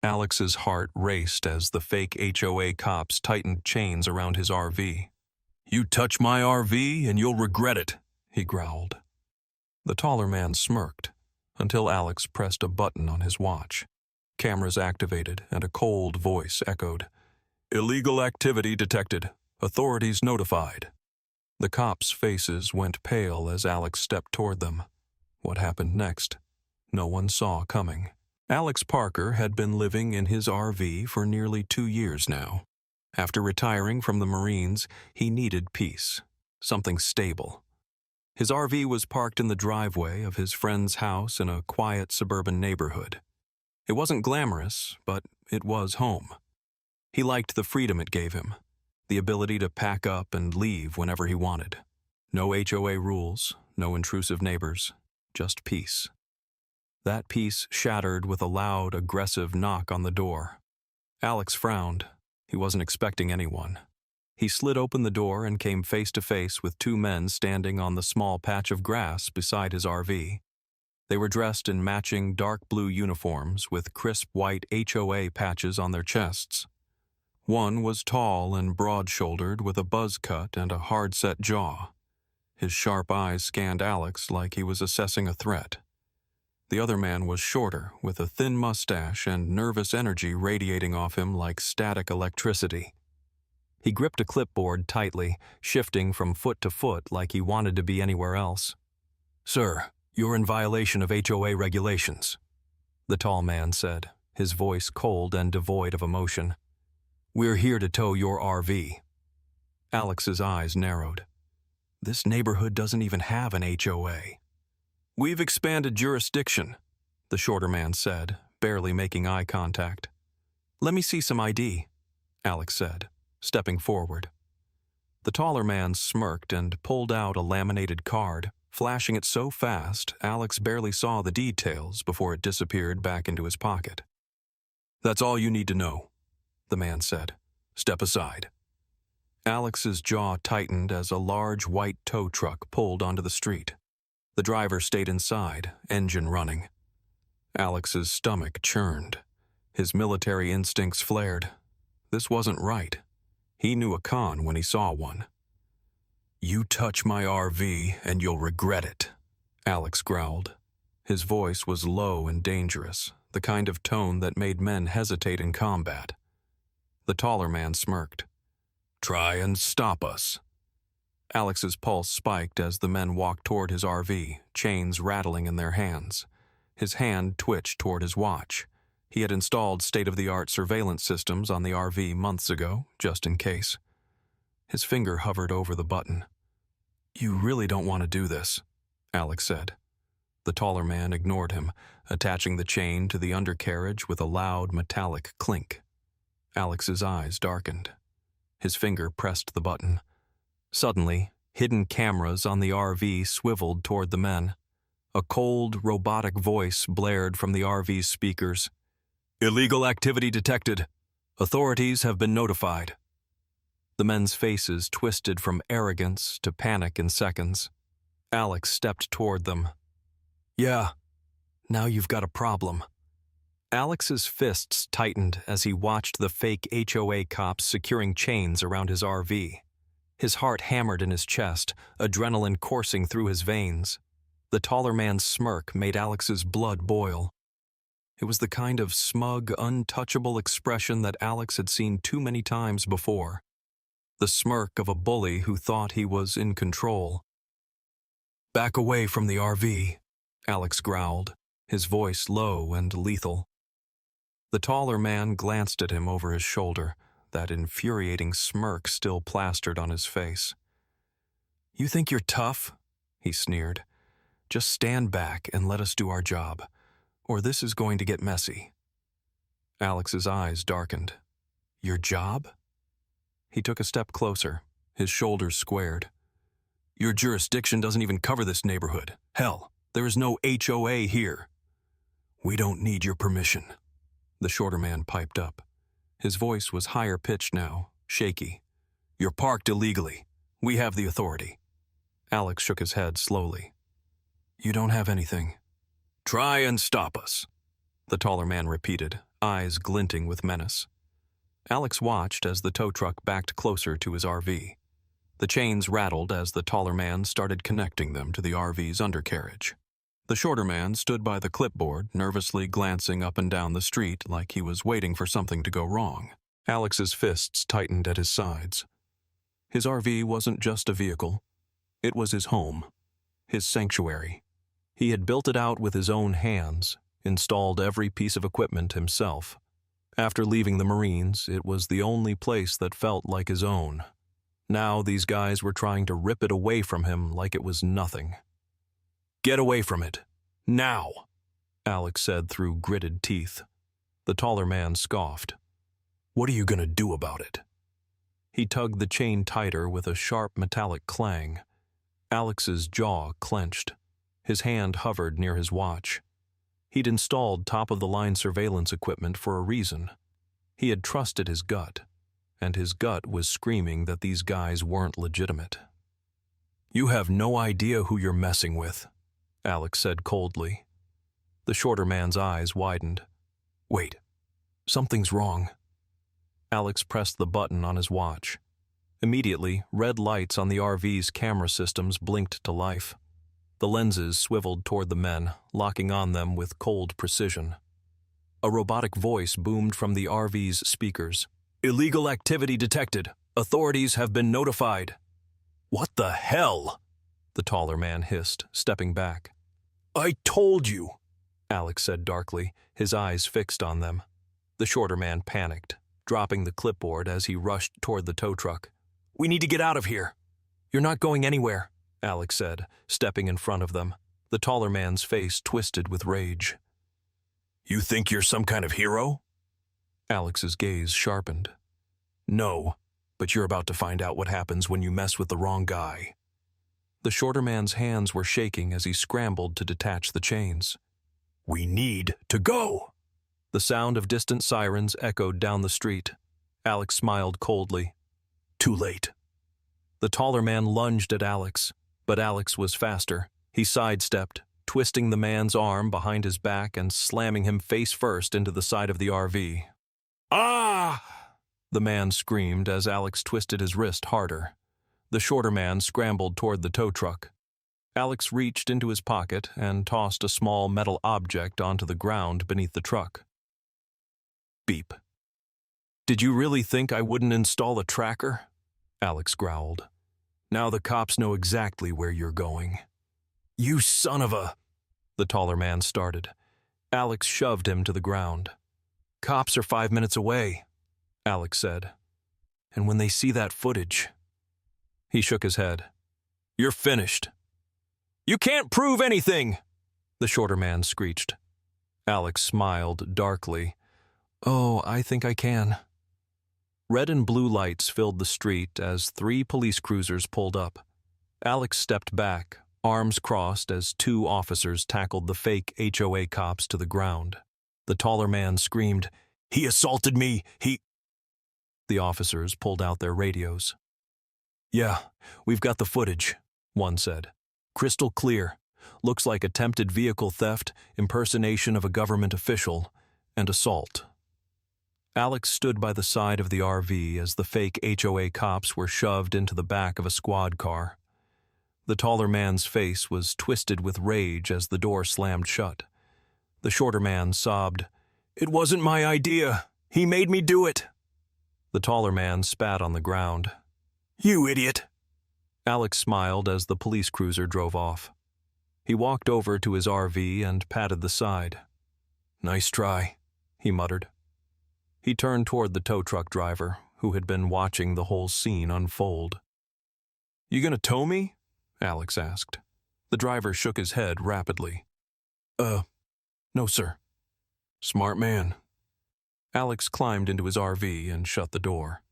Alex's heart raced as the fake HOA cops tightened chains around his RV. "You touch my RV and you'll regret it," he growled. The taller man smirked until Alex pressed a button on his watch. Cameras activated and a cold voice echoed. "Illegal activity detected. Authorities notified." The cops' faces went pale as Alex stepped toward them. What happened next? No one saw coming. Alex Parker had been living in his RV for nearly 2 years now. After retiring from the Marines, he needed peace, something stable. His RV was parked in the driveway of his friend's house in a quiet suburban neighborhood. It wasn't glamorous, but it was home. He liked the freedom it gave him, the ability to pack up and leave whenever he wanted. No HOA rules, no intrusive neighbors, just peace. That peace shattered with a loud, aggressive knock on the door. Alex frowned. He wasn't expecting anyone. He slid open the door and came face to face with 2 men standing on the small patch of grass beside his RV. They were dressed in matching dark blue uniforms with crisp white HOA patches on their chests. One was tall and broad-shouldered with a buzz cut and a hard-set jaw. His sharp eyes scanned Alex like he was assessing a threat. The other man was shorter, with a thin mustache and nervous energy radiating off him like static electricity. He gripped a clipboard tightly, shifting from foot to foot like he wanted to be anywhere else. "Sir, you're in violation of HOA regulations," the tall man said, his voice cold and devoid of emotion. "We're here to tow your RV." Alex's eyes narrowed. This neighborhood doesn't even have an HOA. "We've expanded jurisdiction," the shorter man said, barely making eye contact. "Let me see some ID," Alex said, stepping forward. The taller man smirked and pulled out a laminated card, flashing it so fast Alex barely saw the details before it disappeared back into his pocket. "That's all you need to know," the man said. "Step aside." Alex's jaw tightened as a large white tow truck pulled onto the street. The driver stayed inside, engine running. Alex's stomach churned. His military instincts flared. This wasn't right. He knew a con when he saw one. "You touch my RV and you'll regret it," Alex growled. His voice was low and dangerous, the kind of tone that made men hesitate in combat. The taller man smirked. "Try and stop us." Alex's pulse spiked as the men walked toward his RV, chains rattling in their hands. His hand twitched toward his watch. He had installed state-of-the-art surveillance systems on the RV months ago, just in case. His finger hovered over the button. "You really don't want to do this," Alex said. The taller man ignored him, attaching the chain to the undercarriage with a loud metallic clink. Alex's eyes darkened. His finger pressed the button. Suddenly, hidden cameras on the RV swiveled toward the men. A cold, robotic voice blared from the RV's speakers. "Illegal activity detected. Authorities have been notified." The men's faces twisted from arrogance to panic in seconds. Alex stepped toward them. "Yeah, now you've got a problem." Alex's fists tightened as he watched the fake HOA cops securing chains around his RV. His heart hammered in his chest, adrenaline coursing through his veins. The taller man's smirk made Alex's blood boil. It was the kind of smug, untouchable expression that Alex had seen too many times before. The smirk of a bully who thought he was in control. "Back away from the RV," Alex growled, his voice low and lethal. The taller man glanced at him over his shoulder, that infuriating smirk still plastered on his face. "You think you're tough?" he sneered. "Just stand back and let us do our job, or this is going to get messy." Alex's eyes darkened. "Your job?" He took a step closer, his shoulders squared. "Your jurisdiction doesn't even cover this neighborhood. Hell, there is no HOA here." "We don't need your permission," the shorter man piped up. His voice was higher pitched now, shaky. "You're parked illegally. We have the authority." Alex shook his head slowly. "You don't have anything." "Try and stop us," the taller man repeated, eyes glinting with menace. Alex watched as the tow truck backed closer to his RV. The chains rattled as the taller man started connecting them to the RV's undercarriage. The shorter man stood by the clipboard, nervously glancing up and down the street like he was waiting for something to go wrong. Alex's fists tightened at his sides. His RV wasn't just a vehicle. It was his home, his sanctuary. He had built it out with his own hands, installed every piece of equipment himself. After leaving the Marines, it was the only place that felt like his own. Now these guys were trying to rip it away from him like it was nothing. "Get away from it. Now," Alex said through gritted teeth. The taller man scoffed. "What are you going to do about it?" He tugged the chain tighter with a sharp metallic clang. Alex's jaw clenched. His hand hovered near his watch. He'd installed top-of-the-line surveillance equipment for a reason. He had trusted his gut, and his gut was screaming that these guys weren't legitimate. "You have no idea who you're messing with," Alex said coldly. The shorter man's eyes widened. "Wait, something's wrong." Alex pressed the button on his watch. Immediately, red lights on the RV's camera systems blinked to life. The lenses swiveled toward the men, locking on them with cold precision. A robotic voice boomed from the RV's speakers. "Illegal activity detected. Authorities have been notified." "What the hell?" the taller man hissed, stepping back. "I told you," Alex said darkly, his eyes fixed on them. The shorter man panicked, dropping the clipboard as he rushed toward the tow truck. "We need to get out of here." "You're not going anywhere," Alex said, stepping in front of them. The taller man's face twisted with rage. "You think you're some kind of hero?" Alex's gaze sharpened. "No, but you're about to find out what happens when you mess with the wrong guy." The shorter man's hands were shaking as he scrambled to detach the chains. "We need to go!" The sound of distant sirens echoed down the street. Alex smiled coldly. "Too late." The taller man lunged at Alex, but Alex was faster. He sidestepped, twisting the man's arm behind his back and slamming him face first into the side of the RV. "Ah!" the man screamed as Alex twisted his wrist harder. The shorter man scrambled toward the tow truck. Alex reached into his pocket and tossed a small metal object onto the ground beneath the truck. Beep. "Did you really think I wouldn't install a tracker?" Alex growled. "Now the cops know exactly where you're going." "You son of a—" the taller man started. Alex shoved him to the ground. "Cops are 5 minutes away," Alex said. "And when they see that footage—" He shook his head. "You're finished." "You can't prove anything!" the shorter man screeched. Alex smiled darkly. "Oh, I think I can." Red and blue lights filled the street as 3 police cruisers pulled up. Alex stepped back, arms crossed as 2 officers tackled the fake HOA cops to the ground. The taller man screamed, "He assaulted me! He—" The officers pulled out their radios. "Yeah, we've got the footage," one said. "Crystal clear. Looks like attempted vehicle theft, impersonation of a government official, and assault." Alex stood by the side of the RV as the fake HOA cops were shoved into the back of a squad car. The taller man's face was twisted with rage as the door slammed shut. The shorter man sobbed, "It wasn't my idea. He made me do it." The taller man spat on the ground. "You idiot!" Alex smiled as the police cruiser drove off. He walked over to his RV and patted the side. "Nice try," he muttered. He turned toward the tow truck driver, who had been watching the whole scene unfold. "You gonna tow me?" Alex asked. The driver shook his head rapidly. No, sir." "Smart man." Alex climbed into his RV and shut the door.